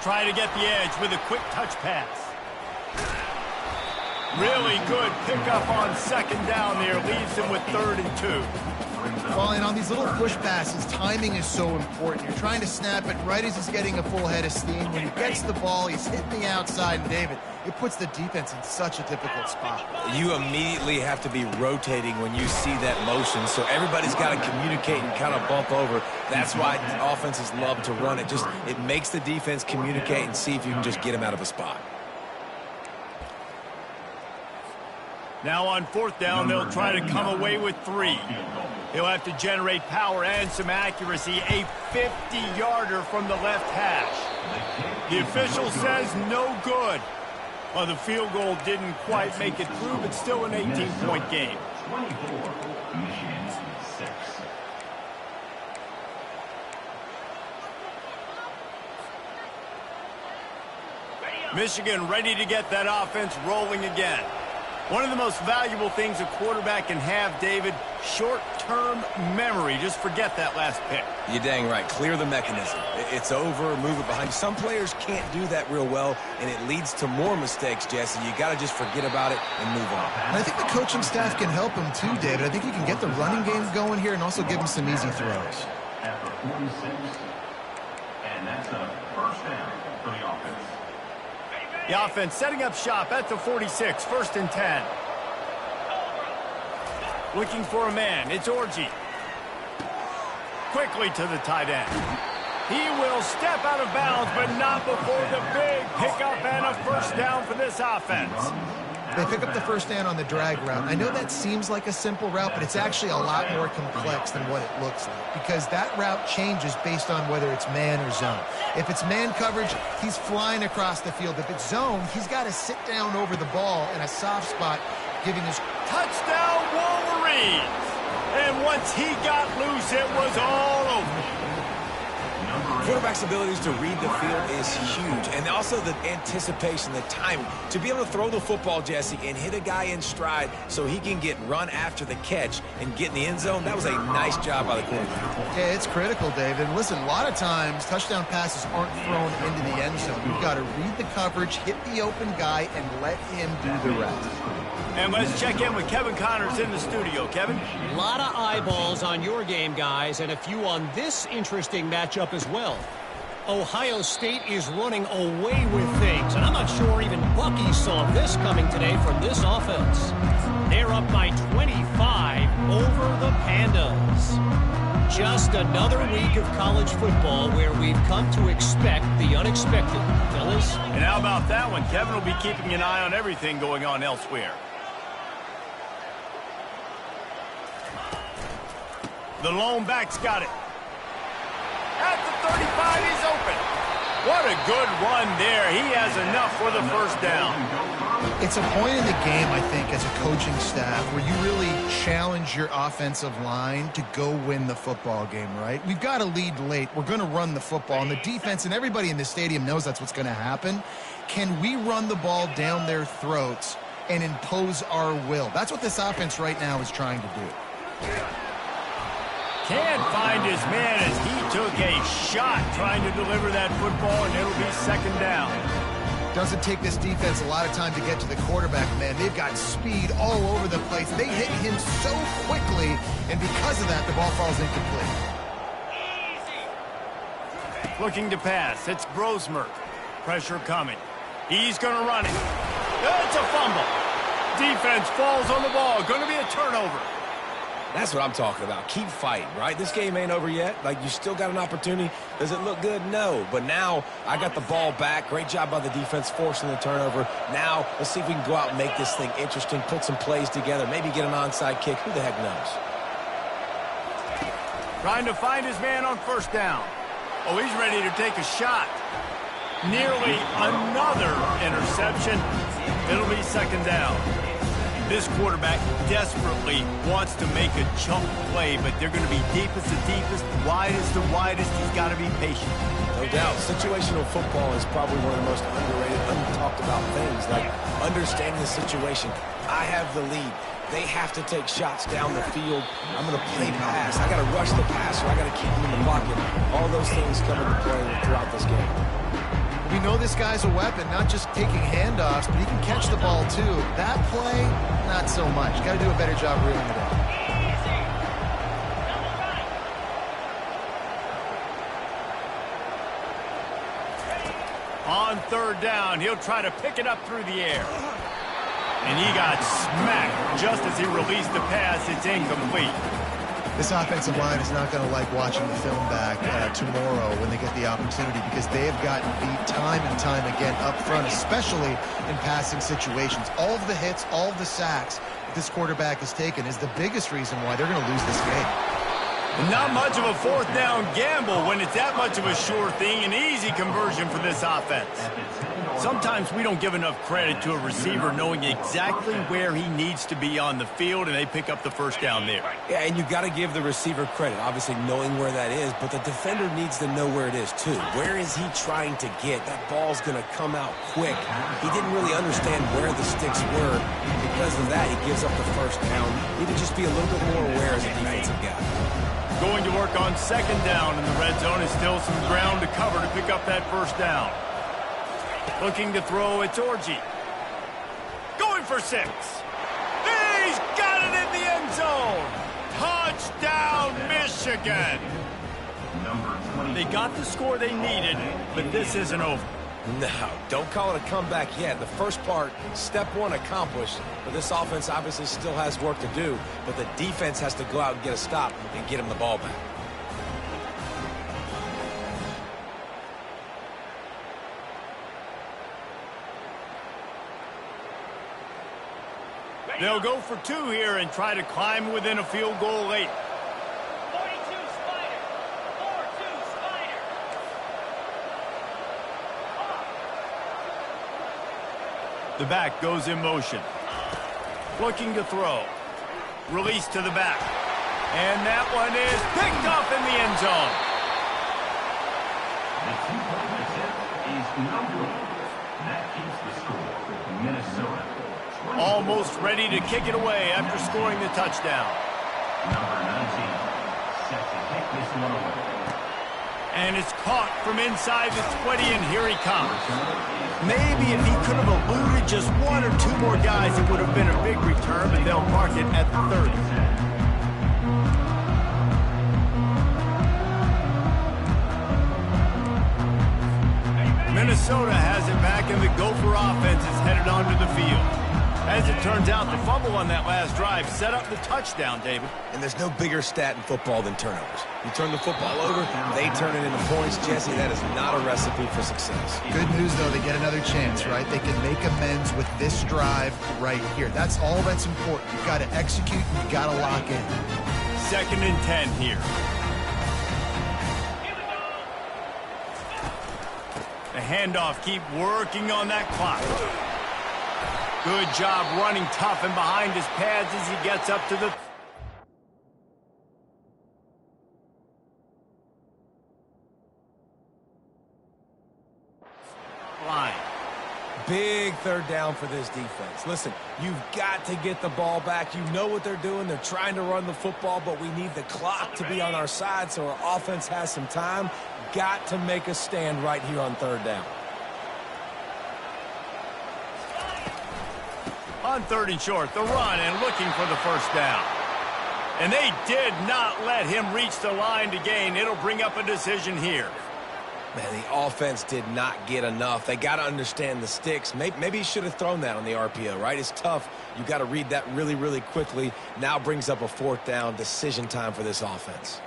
Try to get the edge with a quick touch pass. Really good pickup on 2nd down there. Leaves him with 3rd and 2. Well, and on these little push passes, timing is so important. You're trying to snap it right as he's getting a full head of steam. When he gets the ball, he's hitting the outside, and David, it puts the defense in such a difficult spot. You immediately have to be rotating when you see that motion, so everybody's got to communicate and kind of bump over. That's why offenses love to run it. It makes the defense communicate and see if you can just get him out of a spot. Now on 4th down, they'll try to come away with 3. He'll have to generate power and some accuracy. A 50-yarder from the left hash. The official says no good. Well, the field goal didn't quite make it through, but still an 18-point game. 24, Michigan 6. Michigan ready to get that offense rolling again. One of the most valuable things a quarterback can have, David, short-term memory. Just forget that last pick. You're dang right. Clear the mechanism. It's over, move it behind. Some players can't do that real well, and it leads to more mistakes, Jesse. You got to just forget about it and move on. And I think the coaching staff can help him too, David. I think you can get the running game going here and also give him some easy throws. After 46, and that's a 1st down for the offense. The offense setting up shop at the 46, 1st and 10. Looking for a man. It's Orji. Quickly to the tight end. He will step out of bounds, but not before the big pickup and a 1st down for this offense. They pick up the 1st down on the drag route. I know that seems like a simple route, but it's actually a lot more complex than what it looks like because that route changes based on whether it's man or zone. If it's man coverage, he's flying across the field. If it's zone, he's got to sit down over the ball in a soft spot, giving his touchdown Wolverines. And once he got loose, it was all over. quarterback's abilities to read the field is huge. And also the anticipation, the timing. To be able to throw the football, Jesse, and hit a guy in stride so he can get run after the catch and get in the end zone, that was a nice job by the quarterback. Yeah, it's critical, David. Listen, a lot of times touchdown passes aren't thrown into the end zone. You've got to read the coverage, hit the open guy, and let him do the rest. And let's check in with Kevin Connors in the studio. Kevin? A lot of eyeballs on your game, guys, and a few on this interesting matchup as well. Ohio State is running away with things, and I'm not sure even Bucky saw this coming today from this offense. They're up by 25 over the Pandas. Just another week of college football where we've come to expect the unexpected, fellas. And how about that one? Kevin will be keeping an eye on everything going on elsewhere. The lone back's got it. At the 35, he's open. What a good run there. He has enough for the first down. It's a point in the game, I think, as a coaching staff where you really challenge your offensive line to go win the football game, right? We've got to lead late. We're going to run the football. And the defense and everybody in the stadium knows that's what's going to happen. Can we run the ball down their throats and impose our will? That's what this offense right now is trying to do. Can't find his man as he took a shot trying to deliver that football, and it'll be second down. Doesn't take this defense a lot of time to get to the quarterback, man. They've got speed all over the place. They hit him so quickly, and because of that, the ball falls incomplete. Looking to pass. It's Brosmer. Pressure coming. He's going to run it. It's a fumble. Defense falls on the ball. Going to be a turnover. That's what I'm talking about. Keep fighting, right? This game ain't over yet. Like, you still got an opportunity. Does it look good? No. But now I got the ball back. Great job by the defense forcing the turnover. Now let's see if we can go out and make this thing interesting, put some plays together, maybe get an onside kick. Who the heck knows? Trying to find his man on first down. Oh, he's ready to take a shot. Nearly another interception. It'll be second down. This quarterback desperately wants to make a chunk play, but they're going to be deepest to deepest, widest to widest. He's got to be patient. No doubt. Situational football is probably one of the most underrated, untalked about things, like understanding the situation. I have the lead. They have to take shots down the field. I'm going to play pass. I got to rush the passer. I got to keep him in the pocket. All those things come into play throughout this game. We know this guy's a weapon, not just taking handoffs, but he can catch the ball too. That play, not so much. Got to do a better job reeling it in. On third down, he'll try to pick it up through the air. And he got smacked just as he released the pass. It's incomplete. This offensive line is not going to like watching the film back tomorrow when they get the opportunity, because they have gotten beat time and time again up front, especially in passing situations. All of the hits, all of the sacks that this quarterback has taken is the biggest reason why they're going to lose this game. Not much of a fourth down gamble when it's that much of a sure thing. An easy conversion for this offense. Sometimes we don't give enough credit to a receiver knowing exactly where he needs to be on the field, and they pick up the first down there. Yeah, and you got to give the receiver credit, obviously knowing where that is, but the defender needs to know where it is too. Where is he trying to get? That ball's going to come out quick. He didn't really understand where the sticks were. Because of that, he gives up the first down. Need to just be a little bit more aware as a defensive guy. Going to work on second down in the red zone. Is still some ground to cover to pick up that first down. Looking to throw, it's Orji. Going for 6. He's got it in the end zone. Touchdown, Michigan. They got the score they needed, but this isn't over. No, don't call it a comeback yet. The first part, step one accomplished, but this offense obviously still has work to do, but the defense has to go out and get a stop and get him the ball back. They'll go for 2 here and try to climb within a field goal late. 42 Spider. 4-2 Spider. The back goes in motion. Looking to throw. Release to the back. And that one is picked up in the end zone. The 2-point attempt is no good. That keeps the score. Minnesota. Almost ready to kick it away after scoring the touchdown. Number 19, set to kick this one away. And it's caught from inside the 20, and here he comes. Maybe if he could have eluded just one or two more guys, it would have been a big return, but they'll mark it at the 30. Minnesota has it back, and the Gopher offense is headed onto the field. As it turns out, the fumble on that last drive set up the touchdown, David. And there's no bigger stat in football than turnovers. You turn the football over, they turn it into points. Jesse, that is not a recipe for success. Good news, though, they get another chance, right? They can make amends with this drive right here. That's all that's important. You've got to execute, and you've got to lock in. 2nd and 10 here. The handoff, keep working on that clock. Good job running tough and behind his pads as he gets up to the line. Big 3rd down for this defense. Listen, you've got to get the ball back. You know what they're doing. They're trying to run the football, but we need the clock to be on our side so our offense has some time. Got to make a stand right here on 3rd down. On 3rd and short, the run and looking for the 1st down. And they did not let him reach the line to gain. It'll bring up a decision here. Man, the offense did not get enough. They got to understand the sticks. Maybe he should have thrown that on the RPO, right? It's tough. You got to read that really, really quickly. Now brings up a 4th down, decision time for this offense.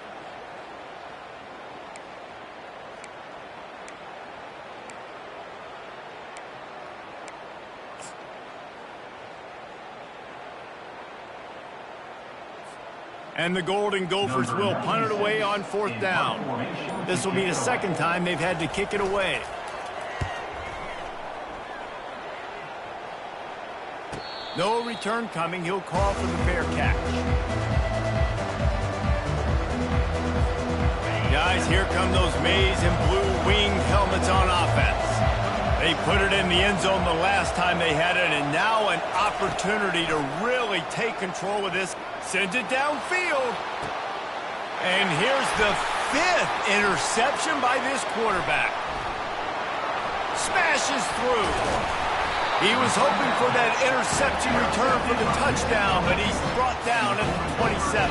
And the Golden Gophers will punt it away on 4th down. This will be the 2nd time they've had to kick it away. No return coming. He'll call for the fair catch. Guys, here come those maize and blue winged helmets on offense. They put it in the end zone the last time they had it, and now an opportunity to really take control of this. Sends it downfield. And here's the 5th interception by this quarterback. Smashes through. He was hoping for that interception return for the touchdown, but he's brought down at the 27.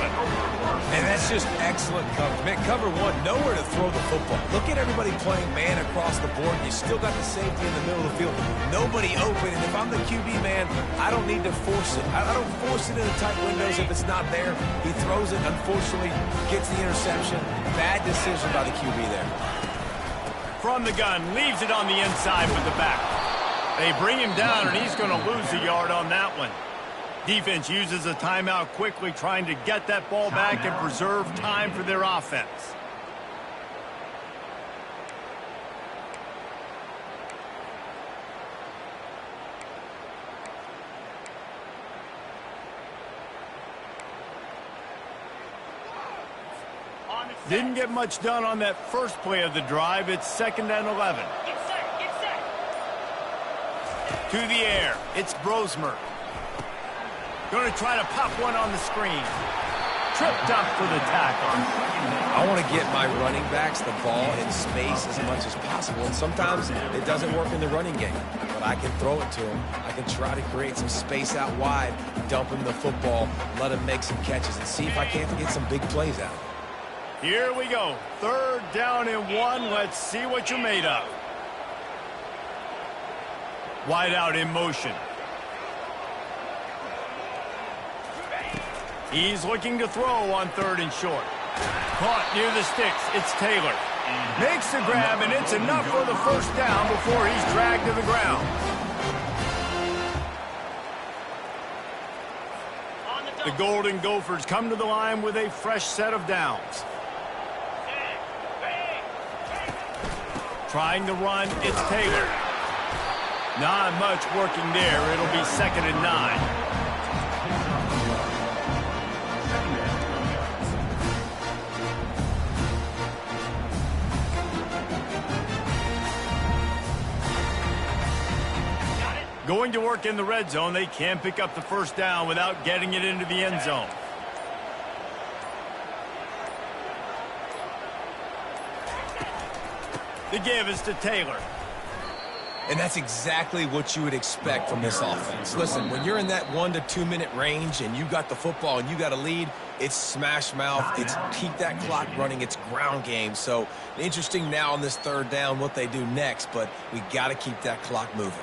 And that's just excellent coverage. Man, cover one, nowhere to throw the football. Look at everybody playing man across the board. You still got the safety in the middle of the field. Nobody open, and if I'm the QB, man, I don't need to force it. I don't force it in the tight windows if it's not there. He throws it, unfortunately, gets the interception. Bad decision by the QB there. From the gun, leaves it on the inside with the back. They bring him down, and he's going to lose a yard on that one. Defense uses a timeout quickly, trying to get that ball back and preserve time for their offense. Didn't get much done on that first play of the drive. It's 2nd and 11. Get set, get set. To the air, it's Brosmer. Going to try to pop one on the screen. Tripped up for the tackle. I want to get my running backs the ball in space as much as possible, and sometimes it doesn't work in the running game. But I can throw it to him. I can try to create some space out wide, dump him the football, let him make some catches, and see if I can't get some big plays out. Here we go. 3rd down and 1. Let's see what you're made of. Wide out in motion. He's looking to throw on 3rd and short. Caught near the sticks. It's Taylor. Makes the grab, and it's enough for the 1st down before he's dragged to the ground. The Golden Gophers come to the line with a fresh set of downs. Trying to run, it's Taylor. Not much working there. It'll be 2nd and 9. going to work in the red zone. They can pick up the first down without getting it into the end zone. The give is to Taylor. And that's exactly what you would expect from this offense. Listen, when you're in that 1 to 2 minute range and you got the football and you got a lead, it's smash mouth, it's keep that clock running, it's ground game. So interesting now on this third down what they do next, but we got to keep that clock moving.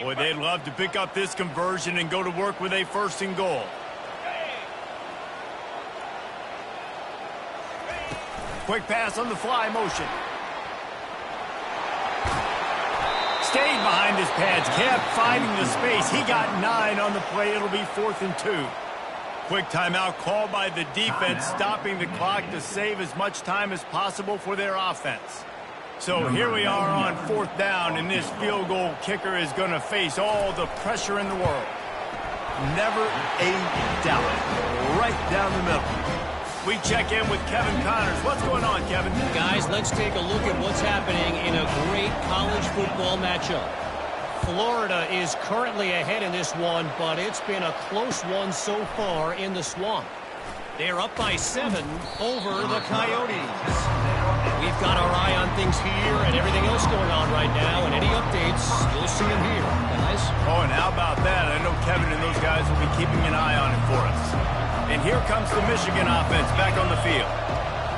Boy, they'd love to pick up this conversion and go to work with a 1st and goal. Quick pass on the fly motion. Stayed behind his pads, kept finding the space. He got 9 on the play. It'll be 4th and 2. Quick timeout called by the defense, stopping the clock to save as much time as possible for their offense. So here we are on 4th down, and this field goal kicker is going to face all the pressure in the world. Never a doubt. Right down the middle. We check in with Kevin Connors. What's going on, Kevin? Guys, let's take a look at what's happening in a great college football matchup. Florida is currently ahead in this one, but it's been a close one so far in the Swamp. They're up by 7 over the Coyotes. We've got our eye on things here and everything else going on right now, and any updates, you'll see them here, guys. Oh, and how about that? I know Kevin and those guys will be keeping an eye on it for us. And here comes the Michigan offense back on the field.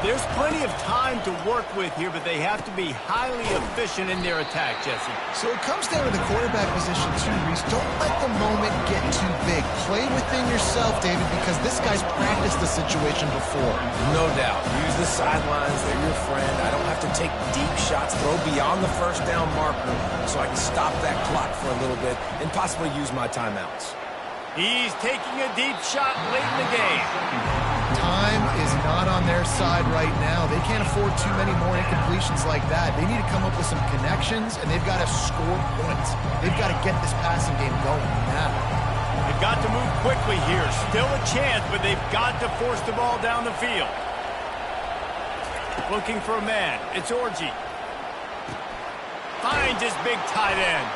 There's plenty of time to work with here, but they have to be highly efficient in their attack, Jesse. So it comes down to the quarterback position too, Reese. Don't let the moment get too big. Play within yourself, David, because this guy's practiced the situation before. No doubt. Use the sidelines. They're your friend. I don't have to take deep shots, throw beyond the first down marker so I can stop that clock for a little bit and possibly use my timeouts. He's taking a deep shot late in the game. Time is not on their side right now. They can't afford too many more incompletions like that. They need to come up with some connections, and they've got to score points. They've got to get this passing game going now. They've got to move quickly here. Still a chance, but they've got to force the ball down the field. Looking for a man. It's Orji. Finds his big tight end.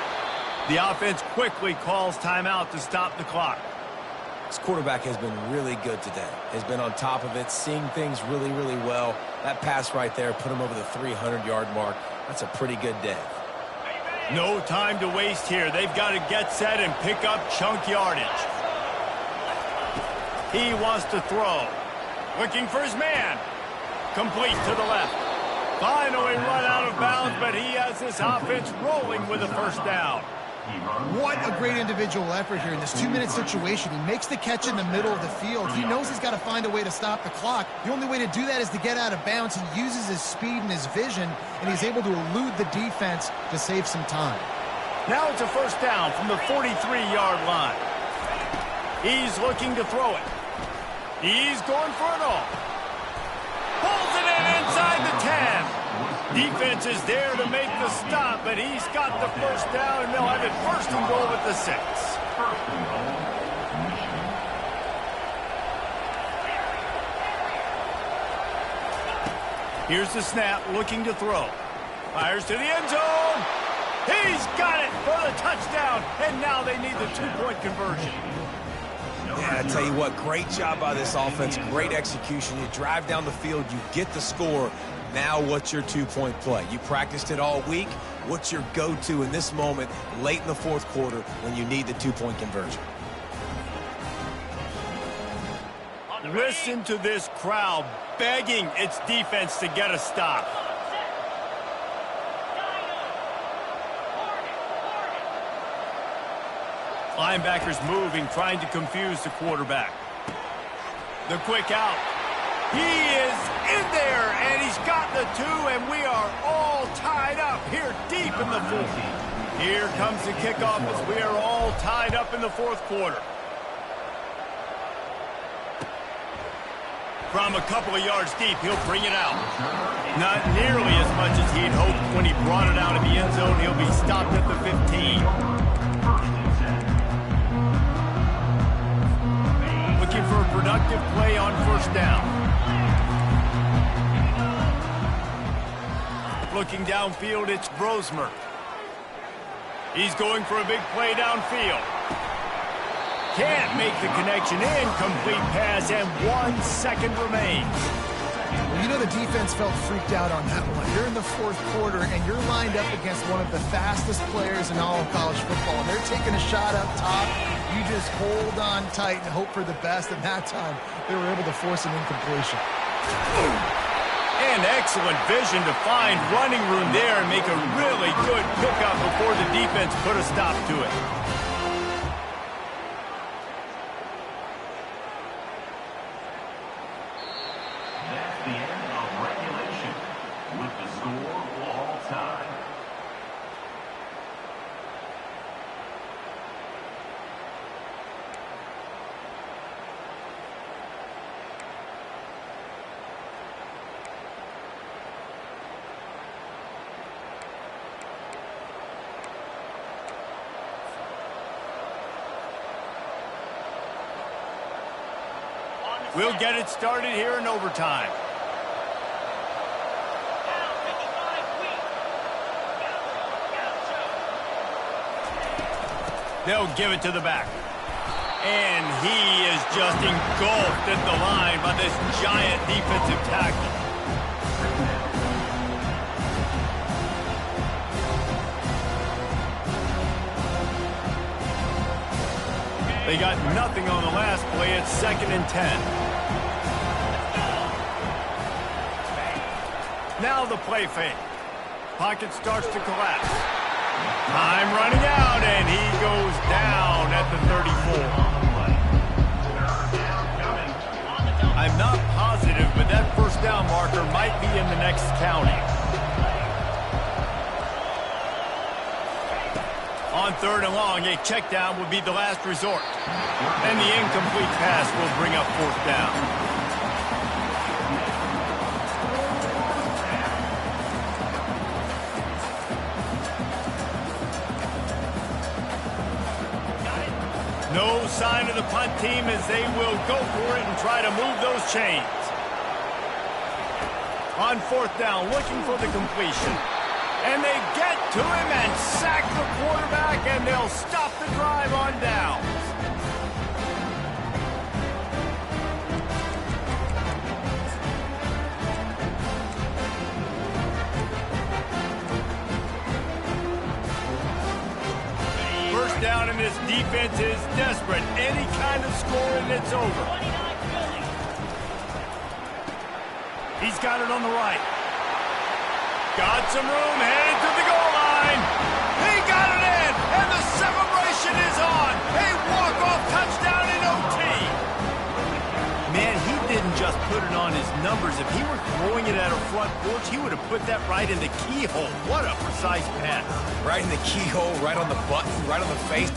The offense quickly calls timeout to stop the clock. This quarterback has been really good today. Has been on top of it, seeing things really, really well. That pass right there put him over the 300-yard mark. That's a pretty good day. No time to waste here. They've got to get set and pick up chunk yardage. He wants to throw. Looking for his man. Complete to the left. Finally run out of bounds, but he has this offense rolling with a 1st down. What a great individual effort here in this 2-minute situation. He makes the catch in the middle of the field. He knows he's got to find a way to stop the clock. The only way to do that is to get out of bounds. He uses his speed and his vision, and he's able to elude the defense to save some time. Now it's a 1st down from the 43-yard line. He's looking to throw it. He's going for it all. Pulls it in inside the 10. Defense is there to make the stop, but he's got the 1st down, and they'll have it 1st and goal at the 6. Here's the snap, looking to throw. Fires to the end zone. He's got it for the touchdown, and now they need the 2-point conversion. Yeah, I tell you what, great job by this offense, great execution. You drive down the field, you get the score. Now what's your 2-point play? You practiced it all week. What's your go-to in this moment late in the 4th quarter when you need the 2-point conversion? Listen to this crowd begging its defense to get a stop. Linebackers moving, trying to confuse the quarterback. The quick out. He is in there, and he's got the 2, and we are all tied up here deep in the 4th. Here comes the kickoff as we are all tied up in the 4th quarter. From a couple of yards deep, he'll bring it out. Not nearly as much as he'd hoped when he brought it out of the end zone. He'll be stopped at the 15. Looking for a productive play on 1st down. Looking downfield, it's Brosmer. He's going for a big play downfield. Can't make the connection. Incomplete pass, and 1 second remains. Well, you know the defense felt freaked out on that one. You're in the fourth quarter, and you're lined up against one of the fastest players in all of college football. And they're taking a shot up top. You just hold on tight and hope for the best. And that time, they were able to force an incompletion. And excellent vision to find running room there and make a really good pickup before the defense put a stop to it. That's the end of regulation with the score all time. We'll get it started here in overtime. Down 55 feet. Gaucho. They'll give it to the back. And he is just engulfed at the line by this giant defensive tackle. They got nothing on the last play. It's 2nd and 10. Now the play fake. Pocket starts to collapse. Time running out, and he goes down at the 34. I'm not positive, but that first down marker might be in the next county. On 3rd and long, a check down would be the last resort. And the incomplete pass will bring up 4th down. No sign of the punt team as they will go for it and try to move those chains. On 4th down, looking for the completion. And they get to him and sack the quarterback, and they'll stop the drive on downs. First down, and this defense is desperate. Any kind of score, and it's over. 29 Philly. He's got it on the right. Got some room, headed to the goal line. He got it in, and the celebration is on. A walk-off touchdown in OT. Man, he didn't just put it on his numbers. If he were throwing it at a front porch, he would have put that right in the keyhole. What a precise pass. Right in the keyhole, right on the button, right on the face.